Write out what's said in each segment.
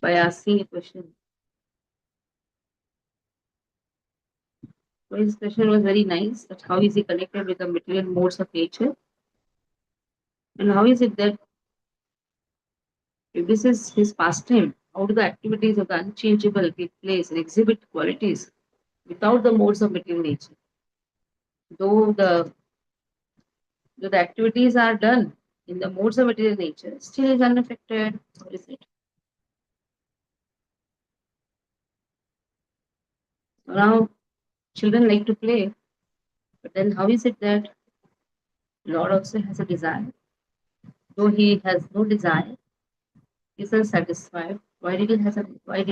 by asking a question. So his question was very nice, that how is he connected with the material modes of nature? And how is it that if this is his pastime, how do the activities of the unchangeable take place and exhibit qualities without the modes of material nature? Though the activities are done in the modes of material nature, still is unaffected. How is it? So now children like to play, but then how is it that Lord also has a desire? Though he has no desire, he is unsatisfied. Why did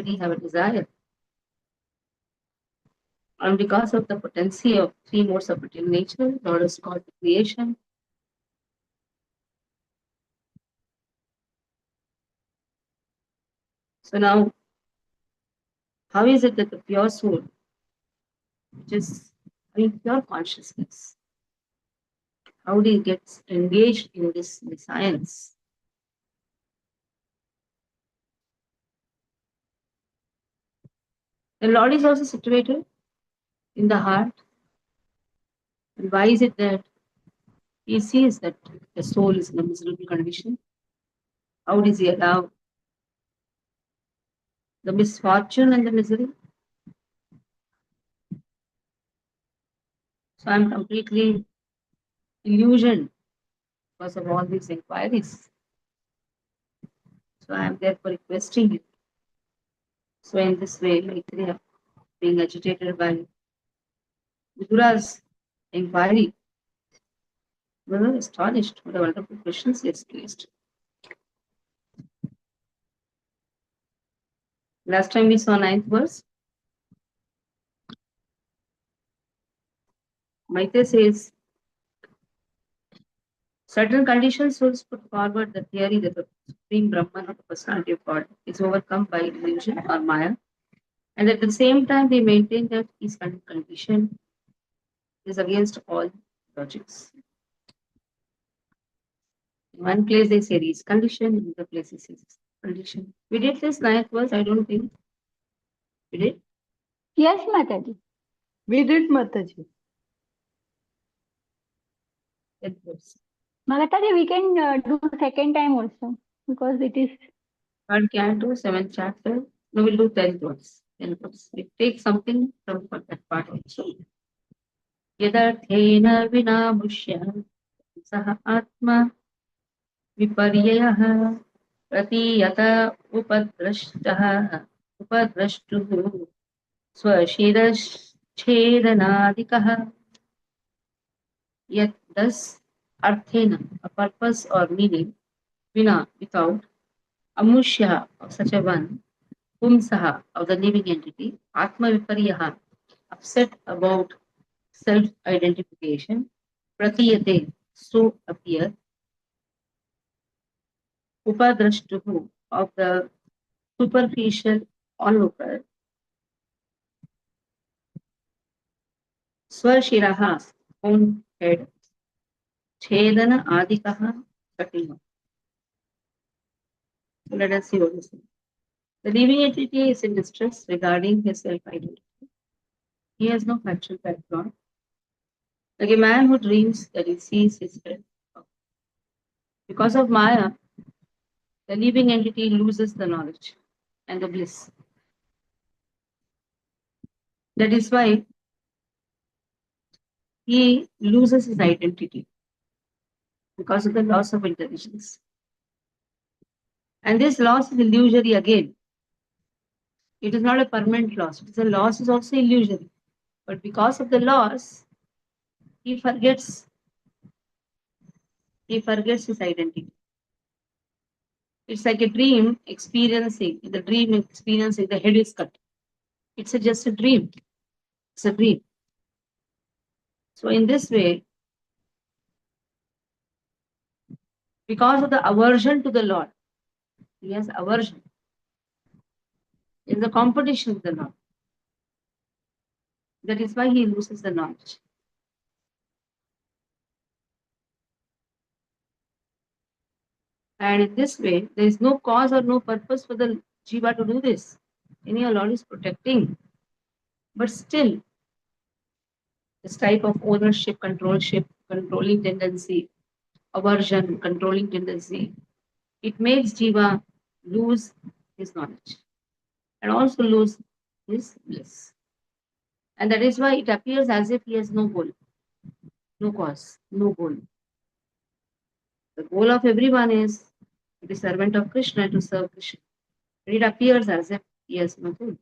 he have a desire? And because of the potency of three modes of material nature, Lord is called the creation. So now, how is it that the pure soul, which is pure consciousness, how do you get engaged in this science? The Lord is also situated in the heart. And why is it that he sees that the soul is in a miserable condition? How does he allow the misfortune and the misery? So I'm completely illusioned because of all these inquiries. So I'm therefore requesting you. So in this way, Maitreya, being agitated by Vidura's inquiry, we were astonished what a wonderful questions he has placed. Last time we saw ninth verse. Maitreya says, certain conditions will put forward the theory that the Supreme Brahman or the personality of God is overcome by illusion or Maya, and at the same time they maintain that his condition is against all logics. In one place they say his condition, in the place he says condition. We did this ninth verse, I don't think. We did? Yes, Mataji. We did, Mataji. Tenth verse. Mataji, we can do second time also because it is. Third Canto, seventh chapter. No, we'll do 10th verse. 10th verse. We take something from that part also. यदर्थेन विना मुष्य सह आत्मा विपर्ययः प्रतीयत उपद्रष्टः उपद्रष्टुः स्वशिरश्छेदनादिकः yet thus arthena, a purpose or meaning, vina, without, amushya, of such a one, pumsaha, of the living entity, atma viparyaha, upset about self-identification, pratiyate, so appear, upadrashtuhu, of the superficial onlooker, swashiraha, own head, chedana adikaha, cutting. So let us see what this is. The living entity is in distress regarding his self-identity. He has no factual background. Like a man who dreams that he sees his head. Because of Maya, the living entity loses the knowledge and the bliss. That is why he loses his identity because of the loss of intelligence. And this loss is illusory again. It is not a permanent loss. It is a loss is also illusory. But because of the loss, he forgets his identity. It's like a dream experiencing. In the dream experiencing, the head is cut. It's just a dream. It's a dream. So in this way, because of the aversion to the Lord, he has aversion. In the competition with the Lord. That is why he loses the knowledge. And in this way, there is no cause or no purpose for the Jiva to do this. And your Lord is protecting. But still, this type of ownership, controlling tendency, aversion, controlling tendency, it makes Jiva lose his knowledge and also lose his bliss. And that is why it appears as if he has no goal, no cause, no goal. The goal of everyone is to be servant of Krishna, to serve Krishna. But it appears as if he has no goal.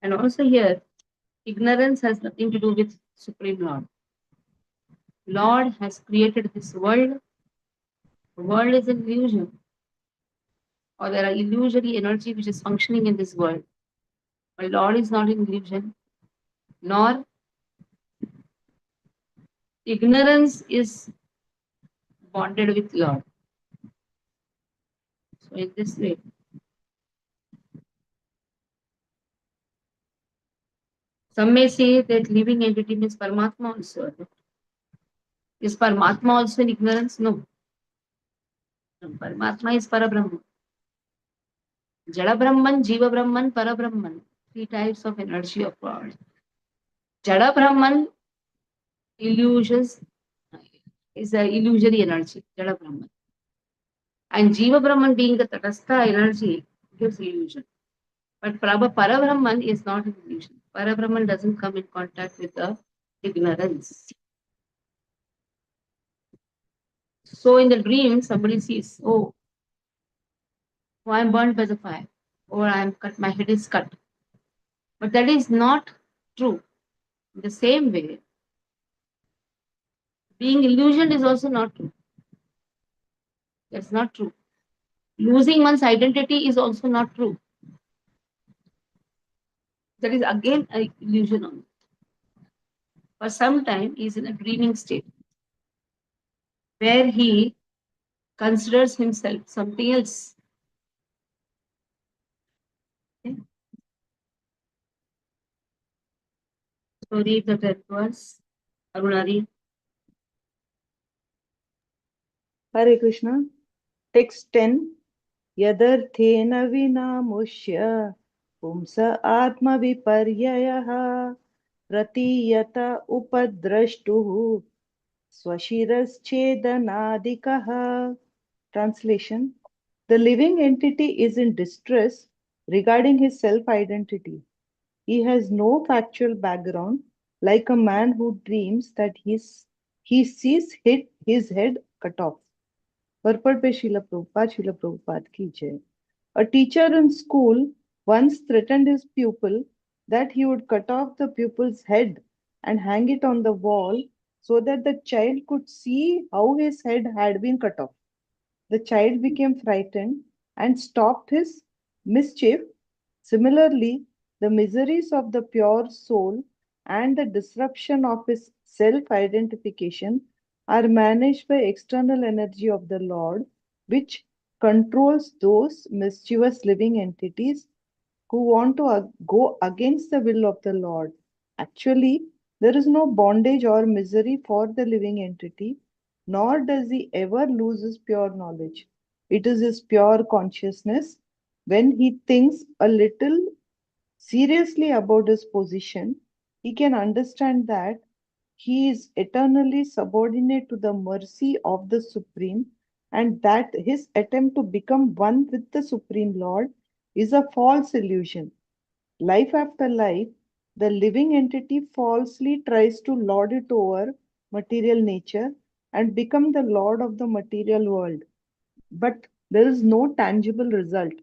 And also here, ignorance has nothing to do with Supreme Lord. Lord has created this world. The world is an illusion, or there are illusory energy which is functioning in this world. But Lord is not an illusion, nor ignorance is bonded with Lord. So in this way, some may say that living entity means Paramatma also. Is Paramatma also in ignorance? No. No, Paramatma is Parabrahman. Jada Brahman, Jiva Brahman, Parabrahman. Three types of energy of God. Jada Brahman illusions is a illusory energy, Jada Brahman. And Jiva Brahman being the Tatastha energy gives illusion. But Parabrahman is not an illusion. Parabrahman doesn't come in contact with the ignorance. So in the dream, somebody sees, oh, I'm burned by the fire, or I'm cut, my head is cut. But that is not true. In the same way, being illusioned is also not true. That's not true. Losing one's identity is also not true. That is again an illusion only. For some time, he is in a dreaming state where he considers himself something else. Okay? So read the text was Arunari. Hare Krishna. Text 10. Yadarthena vinamushya pumsa atma viparyayah pratiyata upadrashtuhu swashiraschedanaadikah. Translation. The living entity is in distress regarding his self-identity. He has no factual background, like a man who dreams that he sees his head cut off. Purport by Srila Prabhupada ki jai. A teacher in school once threatened his pupil that he would cut off the pupil's head and hang it on the wall so that the child could see how his head had been cut off. The child became frightened and stopped his mischief. Similarly, the miseries of the pure soul and the disruption of his self identification are managed by external energy of the Lord, which controls those mischievous living entities who want to go against the will of the Lord. Actually, there is no bondage or misery for the living entity, nor does he ever lose his pure knowledge. It is his pure consciousness. When he thinks a little seriously about his position, he can understand that he is eternally subordinate to the mercy of the Supreme, and that his attempt to become one with the Supreme Lord is a false illusion. Life after life, the living entity falsely tries to lord it over material nature and become the lord of the material world. But there is no tangible result.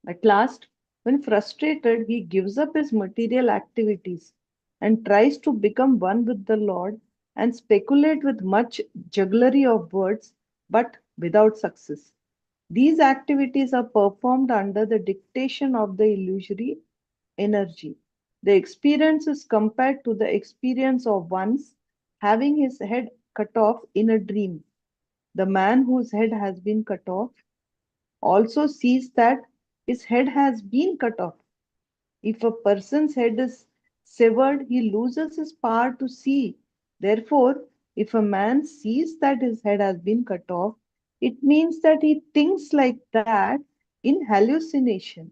At last, when frustrated, he gives up his material activities and tries to become one with the Lord and speculate with much jugglery of words, but without success. These activities are performed under the dictation of the illusory energy. The experience is compared to the experience of one's having his head cut off in a dream. The man whose head has been cut off also sees that his head has been cut off. If a person's head is severed, he loses his power to see. Therefore, If a man sees that his head has been cut off, it means that he thinks like that in hallucination.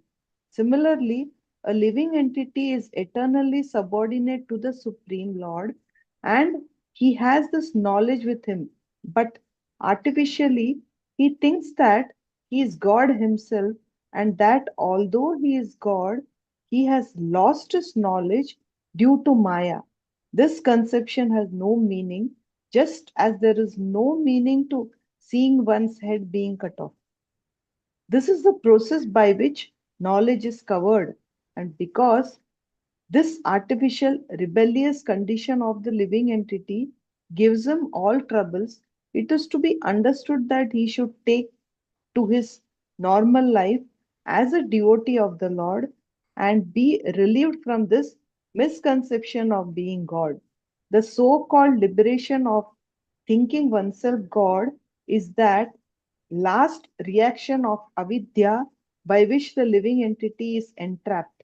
Similarly, a living entity is eternally subordinate to the Supreme Lord and he has this knowledge with him. But artificially, he thinks that he is God himself and that although he is God, he has lost his knowledge due to Maya. This conception has no meaning, just as there is no meaning to seeing one's head being cut off. This is the process by which knowledge is covered, and because this artificial, rebellious condition of the living entity gives him all troubles, it is to be understood that he should take to his normal life as a devotee of the Lord and be relieved from this misconception of being God. The so called liberation of thinking oneself God is that last reaction of avidya by which the living entity is entrapped.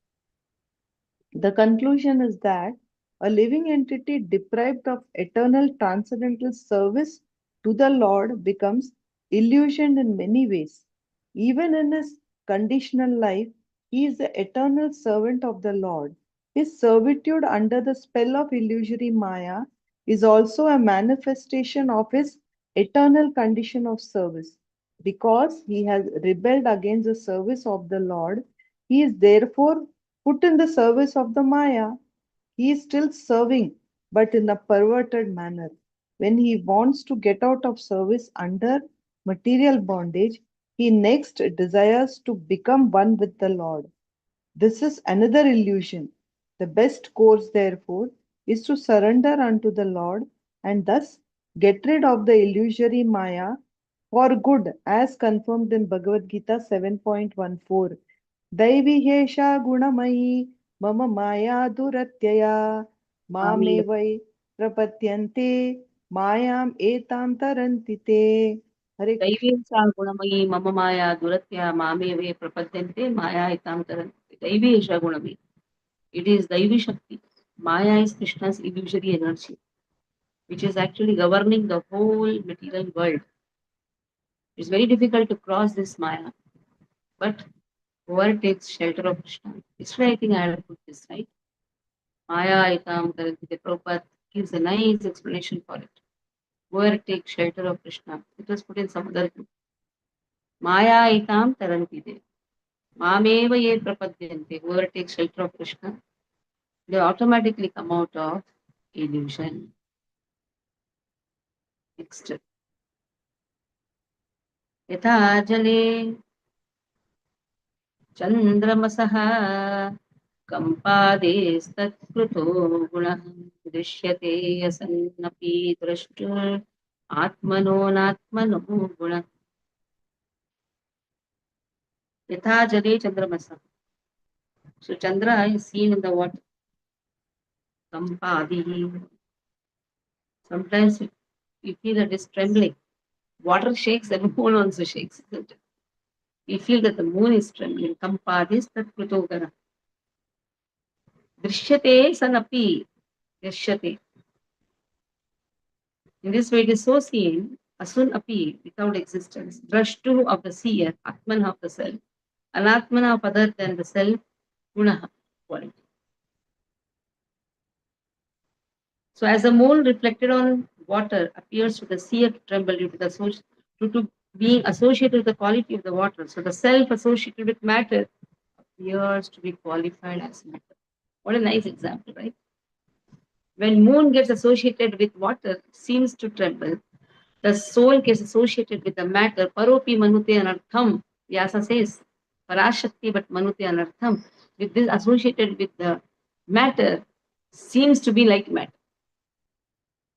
The conclusion is that a living entity deprived of eternal transcendental service to the Lord becomes illusioned in many ways. Even in his conditional life, he is the eternal servant of the Lord. His servitude under the spell of illusory Maya is also a manifestation of his eternal condition of service. Because he has rebelled against the service of the Lord, he is therefore put in the service of the Maya. He is still serving, but in a perverted manner. When he wants to get out of service under material bondage, he next desires to become one with the Lord. This is another illusion. The best course, therefore, is to surrender unto the Lord and thus get rid of the illusory Maya for good, as confirmed in Bhagavad Gita 7.14. दैविहेषा गुणमयी मम माया दुरत्यया मामे वै प्रपद्यन्ते मायाम एताम तरन्ति ते. हरे कृष्ण. दैवी सा गुणमयी मम माया दुरत्या मामे वे प्रपद्यन्ते माया इताम तरन्ति. दैवी एषा गुणमयी. It is Daivi Shakti. Maya is Krishna's illusory energy, which is actually governing the whole material world. It's very difficult to cross this Maya, but whoever takes shelter of Krishna. Yesterday, I think I had put this, right? Maya itam tarantite. Prabhupada gives a nice explanation for it. Whoever takes shelter of Krishna. It was put in some other book. Maya itam tarantite. Mameva ye prapadyante. Whoever takes shelter of Krishna, they automatically come out of illusion. Next. यथा जले चन्द्रमसः कम्पादेस्तत्कृतो गुणः दृश्यते असन्नपि द्रष्टुरात्मनो नात्मनो गुणः. यथा जले चन्द्रमसः. So Chandra is seen in the water. Kampadihi. Sometimes you feel that it's trembling. Water shakes, the moon also shakes, isn't it? We feel that the moon is trembling. Kampadis tatkruto gana. Drishyate sanapi. Drishyate. In this way, it is so seen, asun api, without existence, drashtu of the seer, atman of the self, anatmana of other than the self, gunaha, quality. So, as the moon reflected on water appears to the seer to tremble due to to being associated with the quality of the water, so the self associated with matter appears to be qualified as matter. What a nice example, right? When moon gets associated with water, it seems to tremble. The soul gets associated with the matter. Paropi manute anartham. Vyasa says, Parashakti but manute anartham. With this associated with the matter, seems to be like matter.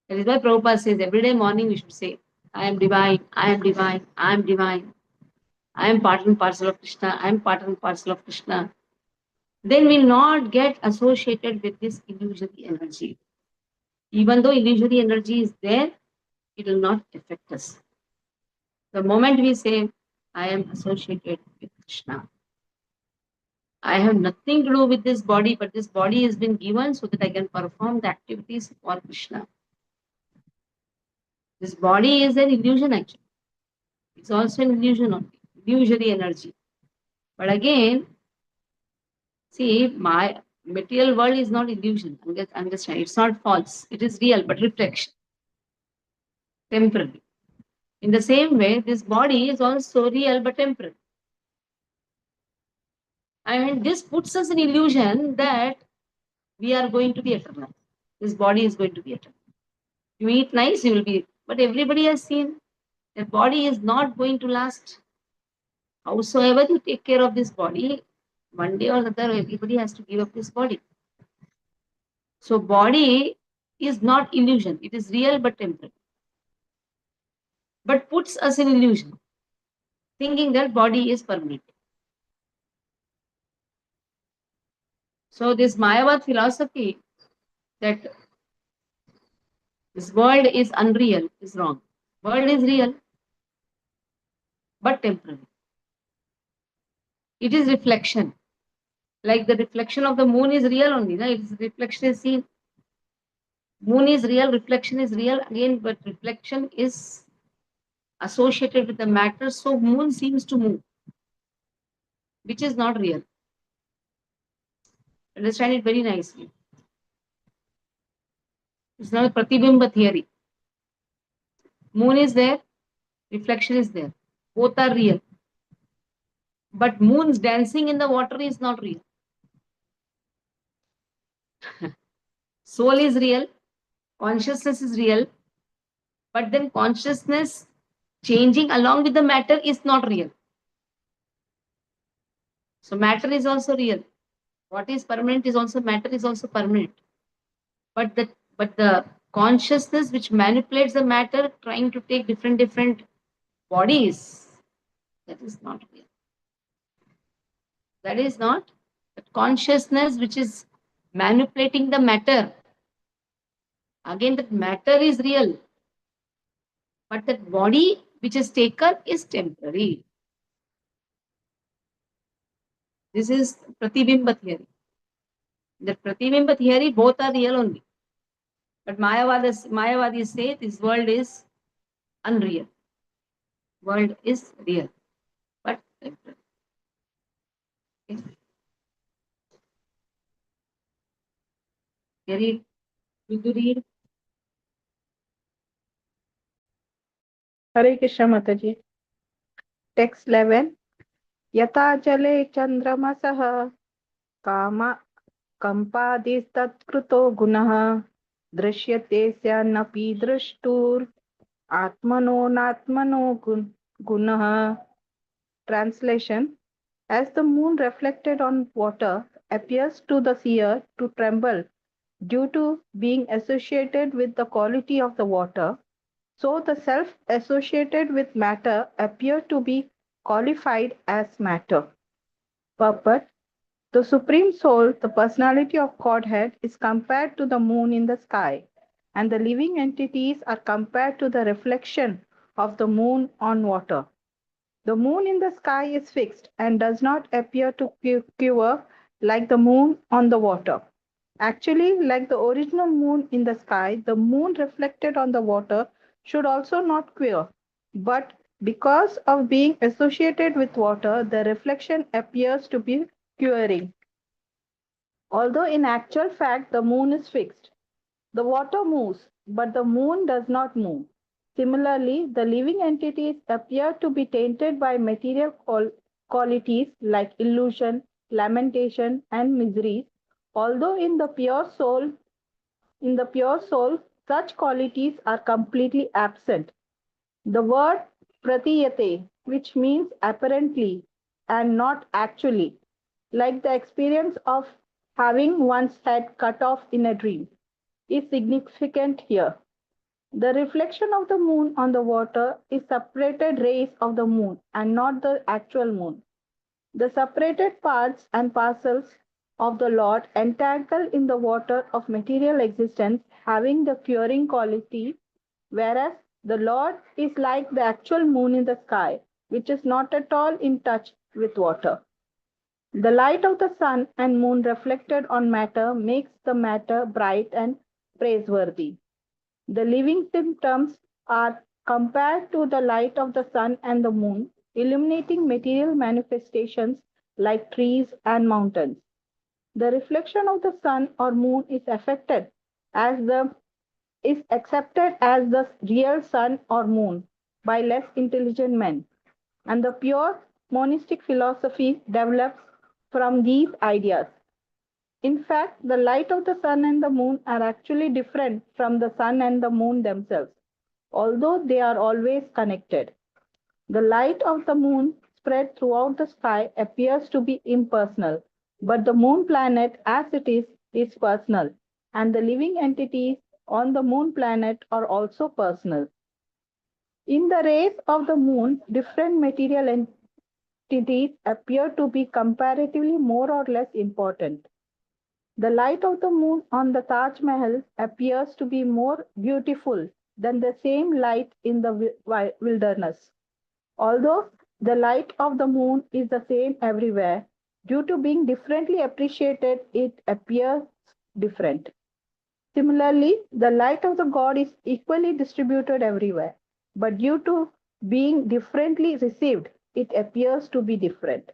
That is why Prabhupada says every day morning we should say, I am divine, I am divine, I am divine. I am part and parcel of Krishna, I am part and parcel of Krishna. Then we will not get associated with this illusory energy. Even though illusory energy is there, it will not affect us. The moment we say, I am associated with Krishna, I have nothing to do with this body, but this body has been given so that I can perform the activities for Krishna. This body is an illusion actually. It's also an illusion only, illusory energy. But again, see, my material world is not illusion. Understand? It's not false. It is real, but reflection, temporary. In the same way, this body is also real but temporary. And this puts us in illusion that we are going to be eternal. This body is going to be eternal. You eat nice, you will be. But everybody has seen the body is not going to last. Howsoever you take care of this body, one day or another, everybody has to give up this body. So, body is not illusion. It is real but temporary. But puts us in illusion, thinking that body is permanent. So, this Mayavad philosophy that this world is unreal is wrong. World is real but temporary. It is reflection. Like the reflection of the moon is real only. No? Its reflection is seen. Moon is real, reflection is real again, but reflection is associated with the matter, so moon seems to move, which is not real. Understand it very nicely. It's not a pratibimba theory. Moon is there, reflection is there. Both are real. But moon's dancing in the water is not real. Soul is real, consciousness is real, but then consciousness changing along with the matter is not real. So matter is also real. What is permanent is also matter is also permanent. But the consciousness which manipulates the matter, trying to take different bodies, that is not real. That is not the consciousness which is manipulating the matter. Again, that matter is real, but that body which is taken is temporary. This is Pratibimba theory. The Pratibimba theory, both are real only. But Mayavadis say this world is unreal. World is real, but temporary. Okay. Read. Will you read? हरे कृष्ण माता जी. Text 11. यथा जले चंद्रमसः काम कंपादिस्तत्कृतो गुणः दृश्यते स्यान्नपि दृष्टुर् आत्मनो नात्मनो गुणः. Translation: As the moon reflected on water appears to the seer to tremble due to being associated with the quality of the water, so the self associated with matter appear to be qualified as matter. Purport: The Supreme Soul, the personality of Godhead, is compared to the moon in the sky, and the living entities are compared to the reflection of the moon on water. The moon in the sky is fixed and does not appear to quiver like the moon on the water. Actually, like the original moon in the sky, the moon reflected on the water should also not quiver. But because of being associated with water, the reflection appears to be quivering. Although in actual fact the moon is fixed. The water moves, but the moon does not move. Similarly, the living entities appear to be tainted by material qualities like illusion, lamentation, and miseries, although in the pure soul, such qualities are completely absent. The word pratiyate, which means apparently and not actually, like the experience of having one's head cut off in a dream, is significant here. The reflection of the moon on the water is separated rays of the moon and not the actual moon. The separated parts and parcels of the Lord entangle in the water of material existence, having the curing quality, whereas the Lord is like the actual moon in the sky, which is not at all in touch with water. The light of the sun and moon reflected on matter makes the matter bright and praiseworthy. The living symptoms are compared to the light of the sun and the moon, illuminating material manifestations like trees and mountains. The reflection of the sun or moon is accepted as the real sun or moon by less intelligent men, and the pure monistic philosophy develops from these ideas. In fact, the light of the sun and the moon are actually different from the sun and the moon themselves, although they are always connected. The light of the moon spread throughout the sky appears to be impersonal, but the moon planet as it is personal, and the living entities on the moon planet are also personal. In the rays of the moon, different material entities appear to be comparatively more or less important. The light of the moon on the Taj Mahal appears to be more beautiful than the same light in the wilderness. Although the light of the moon is the same everywhere, due to being differently appreciated, it appears different. Similarly, the light of the God is equally distributed everywhere, but due to being differently received, it appears to be different.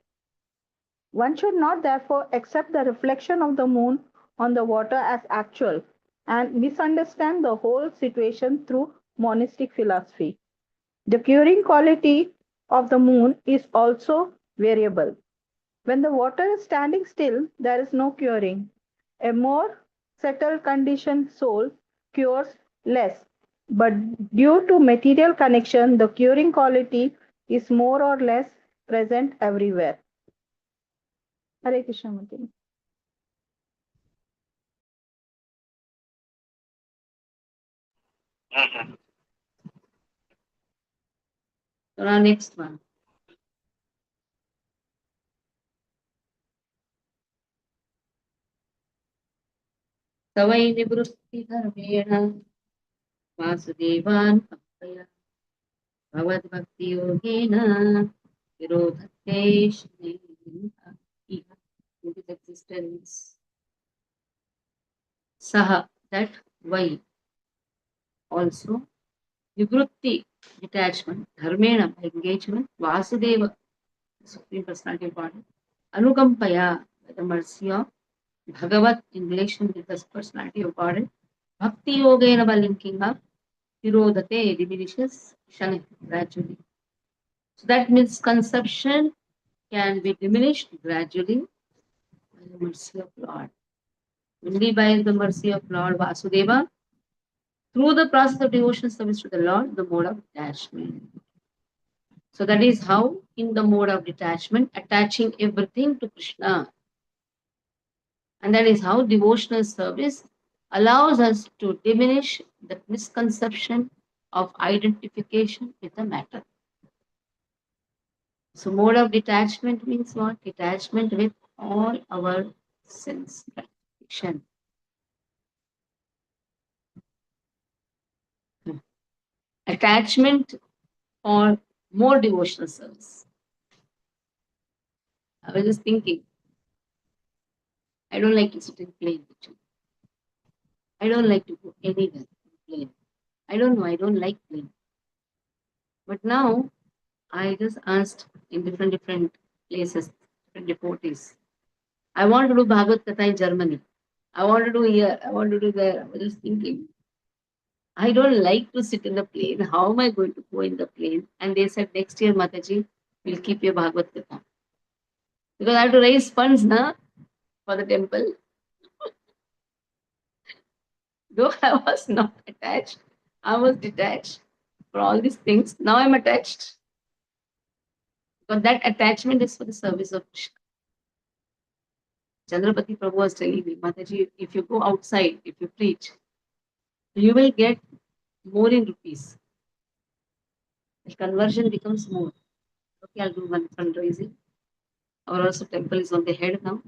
One should not therefore accept the reflection of the moon on the water as actual and misunderstand the whole situation through monistic philosophy. The curing quality of the moon is also variable. When the water is standing still, there is no curing. A more settled conditioned soul cures less, but due to material connection, the curing quality is more or less present everywhere. Hare Krishna Mati. So now next one. तवै निवृत्तिधर्मेण वासुदेवान् कम्पय भगवद्भक्तियोगेन विरोधते existence. Saha, that why also Nivrutti, detachment, Dharmena, engagement, Vasudeva, Supreme Personality of Body, Anukampaya, by the mercy of Bhagavat in relation with the personality of Body, Bhakti Yogena by linking up, Virodhate diminishes gradually. So that misconception can be diminished gradually by the mercy of Lord. Only by the mercy of Lord Vasudeva, through the process of devotional service to the Lord, the mode of detachment. So that is how, in the mode of detachment, attaching everything to Krishna. And that is how devotional service allows us to diminish the misconception of identification with the matter. So mode of detachment means what? Detachment with all our sense gratification. Attachment or more devotional service. I was just thinking, I don't like to sit in plane. I don't like to go anywhere in plane. I don't know, I don't like plane. But now I just asked in different places, different devotees. I want to do Bhagavad Gita in Germany. I want to do here, I want to do there. I was just thinking, I don't like to sit in the plane. How am I going to go in the plane? And they said, next year, Mataji, we'll keep your Bhagavad Gita. Because I have to raise funds na, for the temple. Though I was not attached, I was detached for all these things. Now I'm attached. Because that attachment is for the service of Krishna. Chandrapati Prabhu was telling me, Mataji, if you go outside, if you preach, you will get more in rupees. The conversion becomes more. Okay, I'll do one fundraising. Our also temple is on the head now.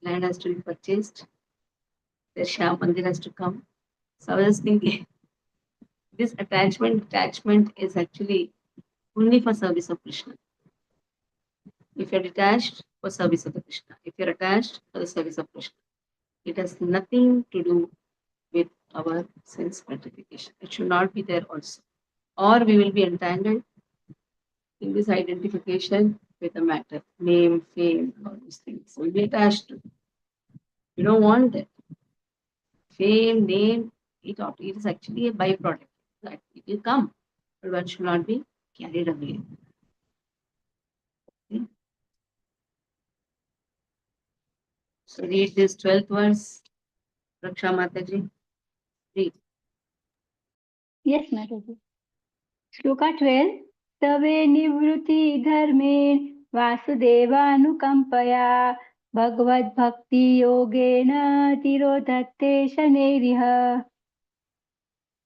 Land has to be purchased. The Shyam Mandir has to come. So I was thinking, this attachment is actually only for service of Krishna. If you're detached, for service of the Krishna. If you're attached, for the service of Krishna. It has nothing to do with our sense gratification. It should not be there also. Or we will be entangled in this identification with a matter, name, fame, all these things. We'll be attached to. You don't want that. Fame, name, it is actually a byproduct. That it will come, but one should not be carried away. Okay? So read this 12th verse, Raksha Mataji. Read. Yes, Mataji. Shloka 12. Save nivruti dharmen vasudevanukampaya bhagavad bhakti yogena tirodhatte shaneriha.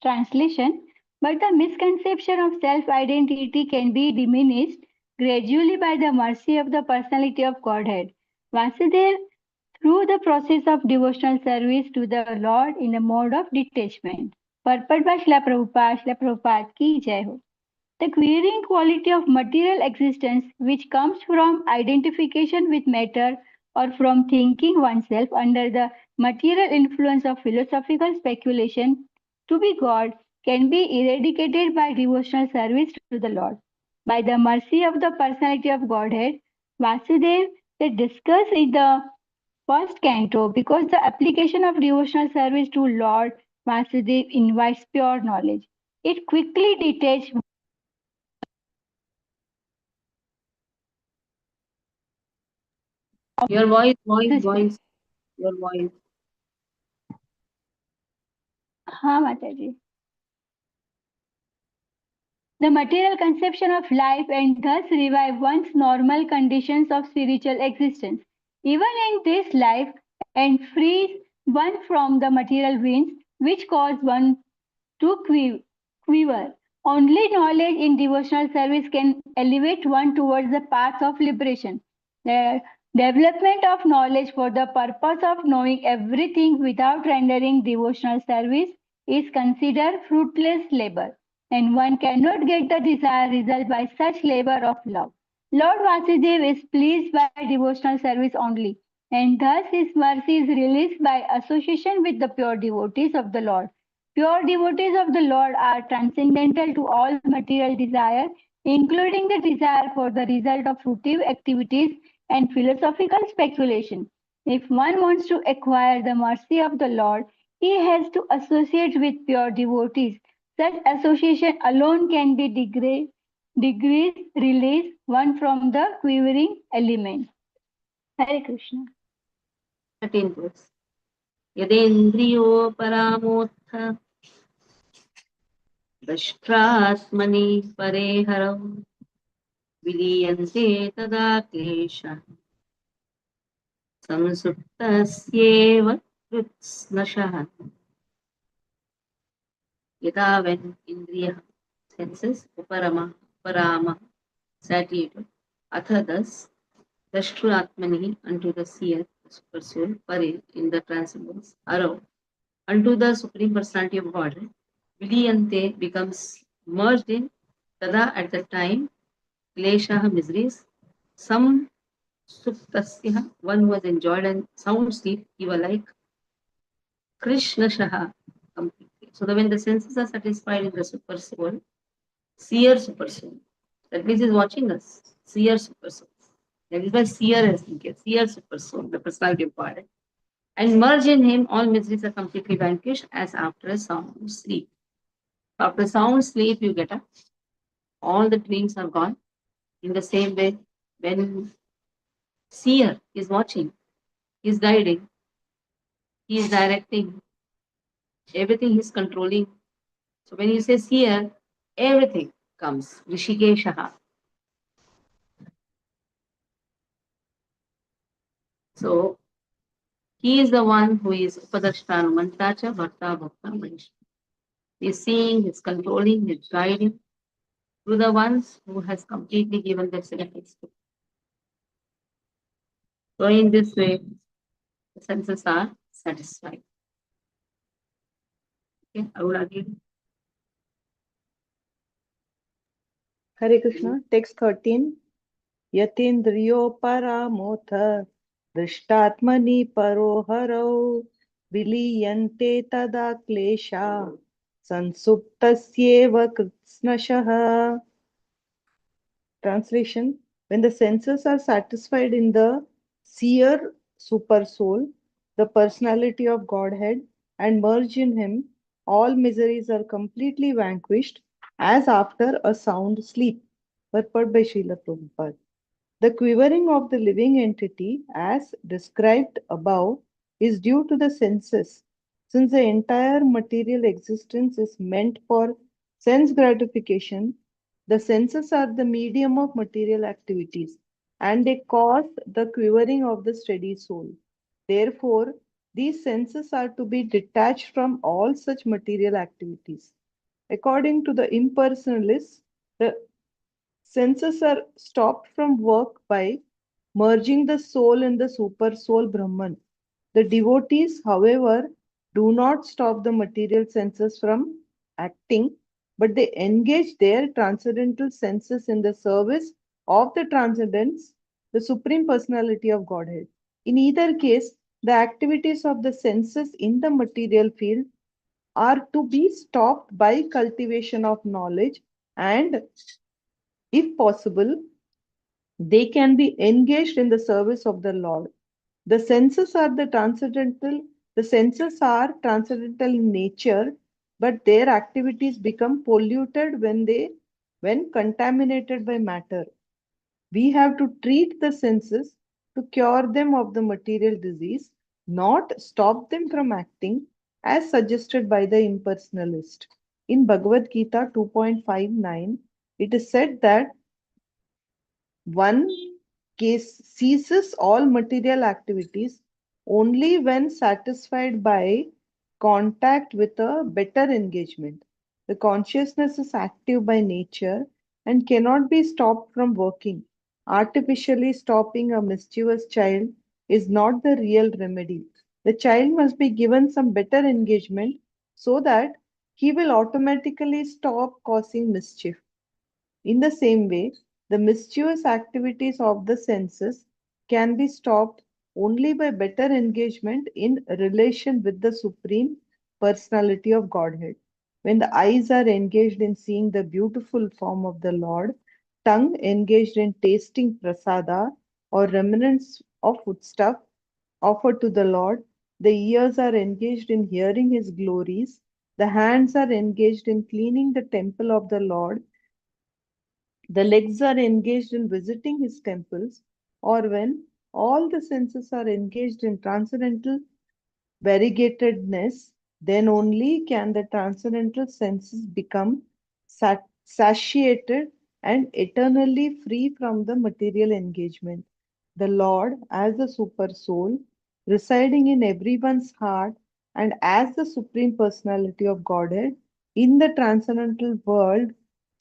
Translation. But the misconception of self-identity can be diminished gradually by the mercy of the personality of Godhead. Vasudeva, through the process of devotional service to the Lord in a mode of detachment. Purport by Srila Prabhupada ki jai ho. The querying quality of material existence, which comes from identification with matter or from thinking oneself under the material influence of philosophical speculation to be God, can be eradicated by devotional service to the Lord. By the mercy of the personality of Godhead, Vasudev, they discuss in the first canto because the application of devotional service to Lord Vasudev invites pure knowledge. It quickly detaches Your voice, this. your voice. हाँ माताजी. The material conception of life and thus revive one's normal conditions of spiritual existence. Even in this life and frees one from the material winds which cause one to quiver. Only knowledge in devotional service can elevate one towards the path of liberation. The development of knowledge for the purpose of knowing everything without rendering devotional service is considered fruitless labor, and one cannot get the desired result by such labor of love. Lord Vasudeva is pleased by devotional service only, and thus his mercy is released by association with the pure devotees of the Lord. Pure devotees of the Lord are transcendental to all material desire, including the desire for the result of fruitive activities and philosophical speculation. If one wants to acquire the mercy of the Lord, he has to associate with pure devotees. Such association alone can be degrees release one from the quivering element. Hare Krishna. 13th verse. यदेन्द्रियोपरामोत्थ दष्ट्रात्मनि परे हरौ विलीयन्ते तदा क्लेशः संसुप्तस्येव कृत्स्नशः. यदा when indriya senses uparama satiated atha thus dashtu atmani unto the seer, the super soul, pare in the transcendence, arrow unto the supreme personality of God, viliyante becomes merged in tada at the time, kleshah miseries, some suptasya, one who has enjoyed and sound sleep, eva like Krishna Shaha completely. So that when the senses are satisfied in the super soul, seer super soul, that means is watching us, seer super soul. That is why seer has been called, seer super soul, the personality of God. And merge in him, all miseries are completely vanquished as after a sound sleep. After sound sleep, you get up, all the dreams are gone. In the same way, when seer is watching, he is guiding, he is directing, everything he is controlling. So when you say seer, everything comes. Rishikeshaha. So he is the one who is Upadashthanu Mantacha Bharta Bhakta Manish. He is seeing, he is controlling, he is guiding to the ones who has completely given themselves to. So in this way, the senses are satisfied. Okay, I would argue. Hare Krishna. Text 13. Yatindriyo paramoth drishtatmani paro haro विलीयन्ते तदा क्लेशा संसुप्तस्येव कृत्स्नशः. Translation: when the senses are satisfied in the seer supersoul, the personality of Godhead, and merge in him, all miseries are completely vanquished as after a sound sleep. Purport by Srila Prabhupada. The quivering of the living entity, as described above, is due to the senses. Since the entire material existence is meant for sense gratification, the senses are the medium of material activities and they cause the quivering of the steady soul. Therefore, these senses are to be detached from all such material activities. According to the impersonalists, the senses are stopped from work by merging the soul in the super soul Brahman. The devotees, however, do not stop the material senses from acting, but they engage their transcendental senses in the service of the transcendence, the Supreme Personality of Godhead. In either case, the activities of the senses in the material field are to be stopped by cultivation of knowledge and, if possible, they can be engaged in the service of the Lord. The senses are the senses are transcendental in nature, but their activities become polluted when contaminated by matter. We have to treat the senses to cure them of the material disease, not stop them from acting as suggested by the impersonalist. In Bhagavad Gita 2.59, it is said that one case ceases all material activities only when satisfied by contact with a better engagement. The consciousness is active by nature and cannot be stopped from working. Artificially stopping a mischievous child is not the real remedy. The child must be given some better engagement so that he will automatically stop causing mischief. In the same way, the mischievous activities of the senses can be stopped only by better engagement in relation with the Supreme Personality of Godhead. When the eyes are engaged in seeing the beautiful form of the Lord, tongue engaged in tasting prasada or remnants of foodstuff offered to the Lord, the ears are engaged in hearing his glories, the hands are engaged in cleaning the temple of the Lord, the legs are engaged in visiting his temples, or when all the senses are engaged in transcendental variegatedness, then only can the transcendental senses become satiated and eternally free from the material engagement. The Lord, as the Super Soul, residing in everyone's heart, and as the Supreme Personality of Godhead in the transcendental world,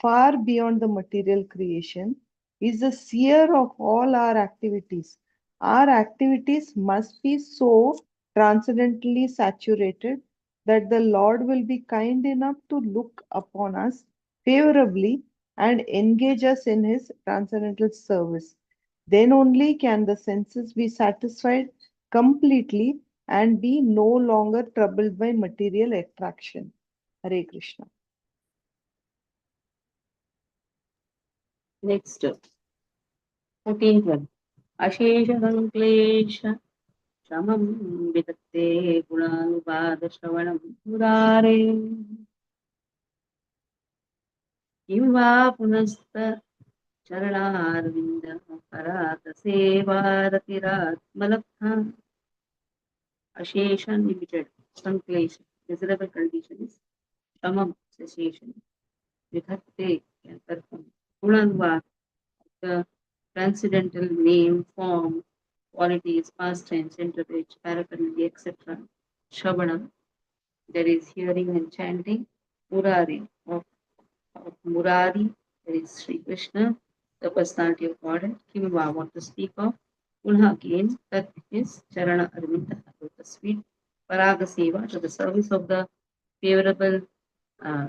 far beyond the material creation, is the seer of all our activities. Our activities must be so transcendently saturated that the Lord will be kind enough to look upon us favorably and engage us in his transcendental service. Then only can the senses be satisfied completely and be no longer troubled by material attraction. Hare Krishna. Next, 14th one. Ashesha Sanklesh Shamam Vidatte Gunanuvad Shravanam Murare Kiva Punasta Charanarinda Parata Sevaratirad Malakha Ashesha Limited Sanklesh miserable condition is Shamam cessation Vidatte can perform Gunanuvad the transcendental name, form, qualities, past tense, interpret, paraphernalia, etc. Shravanam, that is hearing and chanting. Murari, of Murari, that is Sri Krishna, the personality of God. Kimva, want to speak of. Punha again, that is Charana Arvinda, lotus feet. Paraga Seva, to the service of the favorable, uh,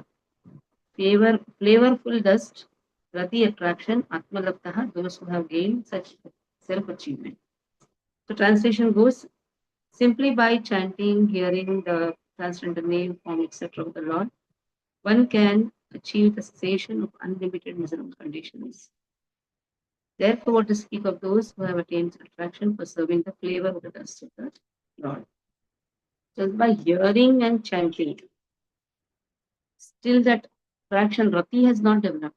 flavorful dust. Rati attraction, Atmalaptaha, those who have gained such self-achievement. So translation goes, Simply by chanting, hearing the transcendental name, form, etc. of the Lord, one can achieve the cessation of unlimited miserable conditions. Therefore, what to speak of those who have attained attraction for serving the flavor of the dust of the Lord. Just by hearing and chanting, still that attraction, rati, has not developed.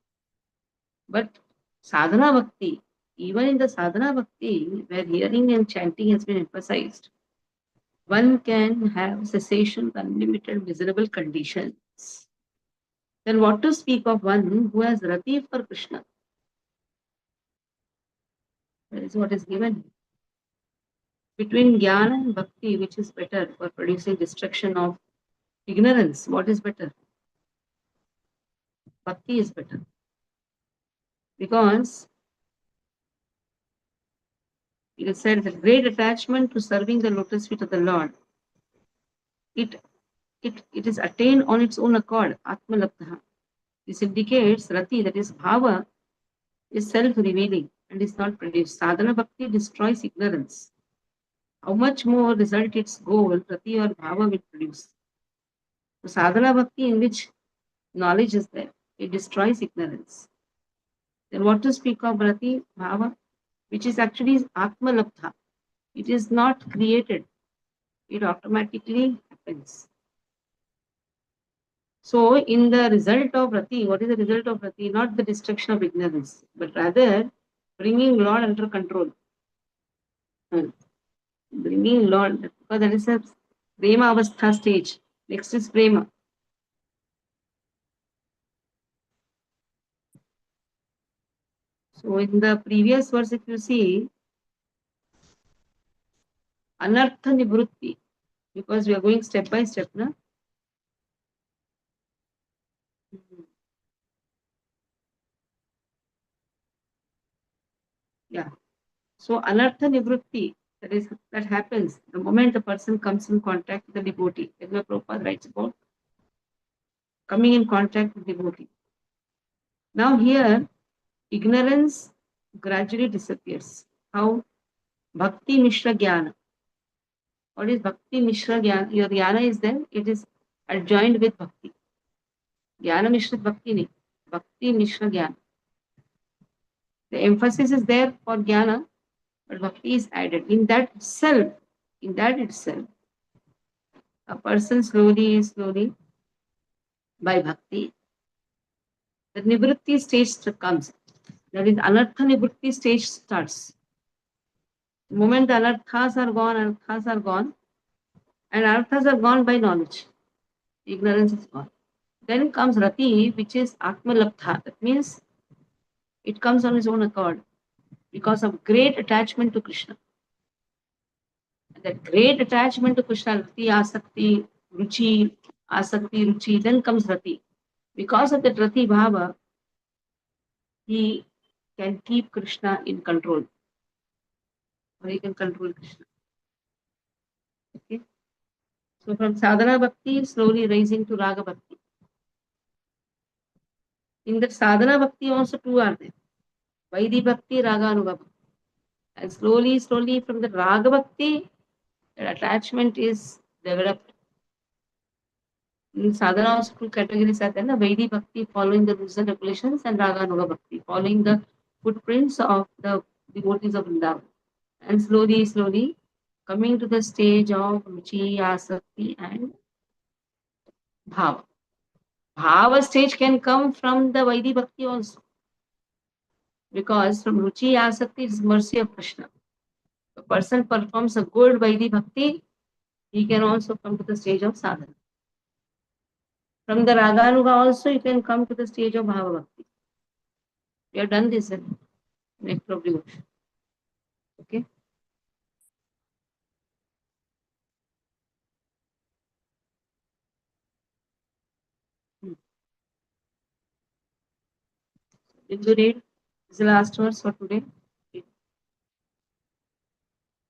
But sadhana bhakti, even in the sadhana bhakti, where hearing and chanting has been emphasized, one can have cessation of unlimited miserable conditions. Then what to speak of one who has rati for Krishna? That is what is given. Between jnana and bhakti, which is better for producing destruction of ignorance, what is better? Bhakti is better. Because it is said that great attachment to serving the lotus feet of the Lord, it is attained on its own accord, atmalabdha. This indicates rati, that is bhava, is self-revealing and is not produced. Sadhana bhakti destroys ignorance. How much more result its goal, rati or bhava will produce. So sadhana bhakti, in which knowledge is there, it destroys ignorance. Then what to speak of rati, bhava, which is actually atmalabdha. It is not created. It automatically happens. So, in the result of rati, what is the result of rati? Not the destruction of ignorance, but rather bringing Lord under control. Bringing Lord, because that is a prema avastha stage. Next is prema. So, in the previous verse, if you see, anartha nivrutti, because we are going step by step, na? Yeah. So, anartha nivrutti, that happens the moment the person comes in contact with the devotee. As Prabhupada writes about coming in contact with devotee. Now here, ignorance gradually disappears. How? Bhakti Mishra Jnana. What is Bhakti Mishra Jnana? Your Jnana is there, it is adjoined with Bhakti. Jnana Mishra Bhakti nahi. Bhakti Mishra Jnana. The emphasis is there for Jnana, but Bhakti is added. In that itself, a person slowly, by Bhakti, the Nivritti stage comes. That is, Anartha Nivritti stage starts. The moment the anarthas are gone, and anarthas are gone by knowledge. Ignorance is gone. Then comes rati, which is atmalabdha. That means it comes on its own accord because of great attachment to Krishna. And that great attachment to Krishna, rati, asakti, ruchi, then comes rati. Because of that rati bhava, he can keep Krishna in control. Or he can control Krishna. Okay. So from sadhana bhakti, slowly rising to raga bhakti. In that sadhana bhakti also two are there. Vaidhi bhakti, raga anuga bhakti. And slowly from the raga bhakti, that attachment is developed. In sadhana also two categories are there. Vaidhi bhakti following the rules and regulations, and raga anuga bhakti following the footprints of the devotees of Vrindavan. And slowly coming to the stage of ruchi, asakti and bhava. Bhava stage can come from the Vaidhi bhakti also. Because from ruchi, asakti is mercy of Krishna. If a person performs a good Vaidhi bhakti, he can also come to the stage of sadhana. From the raganuga also, you can come to the stage of bhava bhakti. We have done this in next devotion. Okay. Did you read? This is the last verse for today.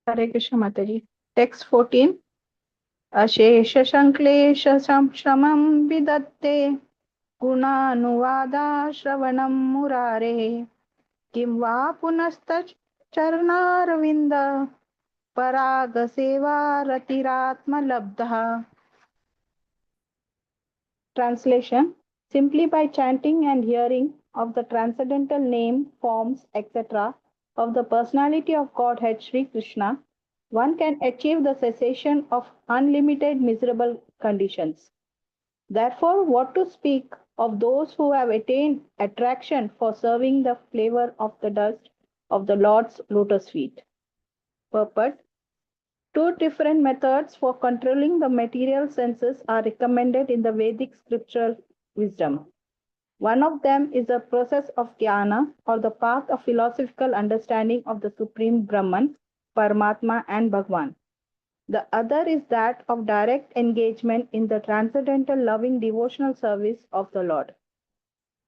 Hare Krishna Mataji. Text 14. अशेष संक्लेश समं विदत्ते गुणानुवादा श्रवणं मुरारे किं वा पुनस्तच्चरणारविन्द Paragasevaratiratmalabdha. Translation: simply by chanting and hearing of the transcendental name, forms, etc. of the personality of Godhead Sri Krishna, one can achieve the cessation of unlimited miserable conditions. Therefore, what to speak of those who have attained attraction for serving the flavor of the dust of the Lord's lotus feet? Purport: two different methods for controlling the material senses are recommended in the Vedic scriptural wisdom. One of them is the process of jnana, or the path of philosophical understanding of the Supreme Brahman, Paramatma, and Bhagwan. The other is that of direct engagement in the transcendental loving devotional service of the Lord.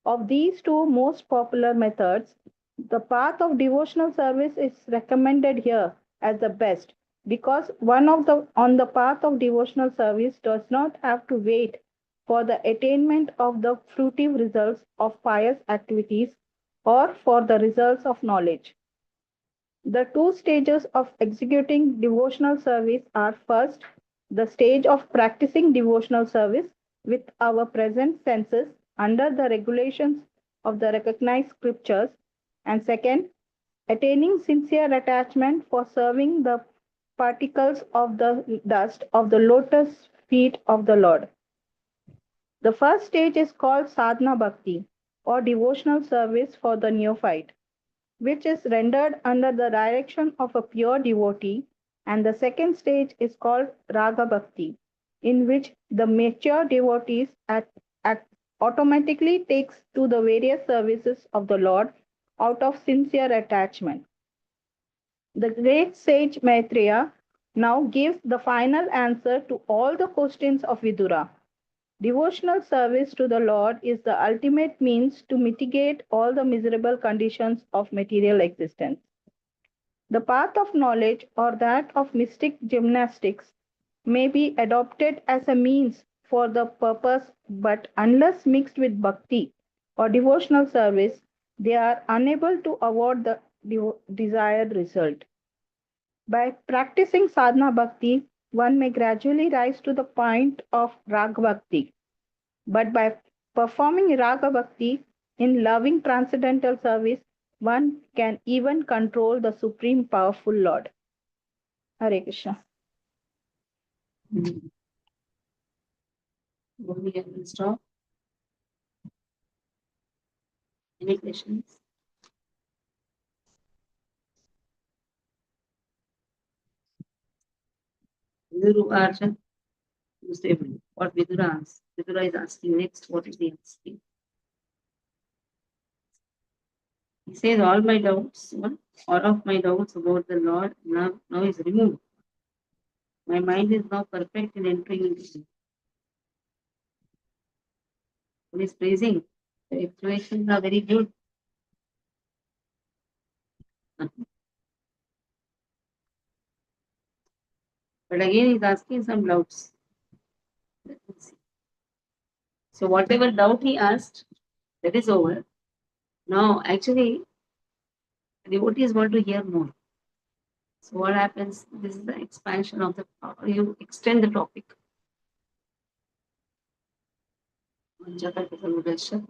Of these two most popular methods, the path of devotional service is recommended here as the best because one of the on the path of devotional service does not have to wait for the attainment of the fruitive results of pious activities or for the results of knowledge. The two stages of executing devotional service are: first, the stage of practicing devotional service with our present senses under the regulations of the recognized scriptures, and second, attaining sincere attachment for serving the particles of the dust of the lotus feet of the Lord. The first stage is called sadhana bhakti, or devotional service for the neophyte, which is rendered under the direction of a pure devotee, and the second stage is called raga bhakti, in which the mature devotees automatically takes to the various services of the Lord out of sincere attachment. The great sage Maitreya now gives the final answer to all the questions of Vidura. Devotional service to the Lord is the ultimate means to mitigate all the miserable conditions of material existence. The path of knowledge, or that of mystic gymnastics, may be adopted as a means for the purpose, but unless mixed with bhakti or devotional service, they are unable to award the desired result. By practicing sadhana bhakti, one may gradually rise to the point of raga bhakti. But by performing raga bhakti in loving transcendental service, one can even control the supreme powerful Lord. Hare Krishna. Mm. We can stop. Any questions? Guru Arjan, what Vidura asks. Vidura is asking next. What is he asking? He says, all my doubts, all of my doubts about the Lord now is removed. My mind is now perfect in entering into Him. He is praising. The explanations are very good. But again, he's asking some doubts. Let's see. So whatever doubt he asked, that is over. Now, actually, devotees want to hear more. So what happens? This is the expansion of the. You extend the topic. Vishnu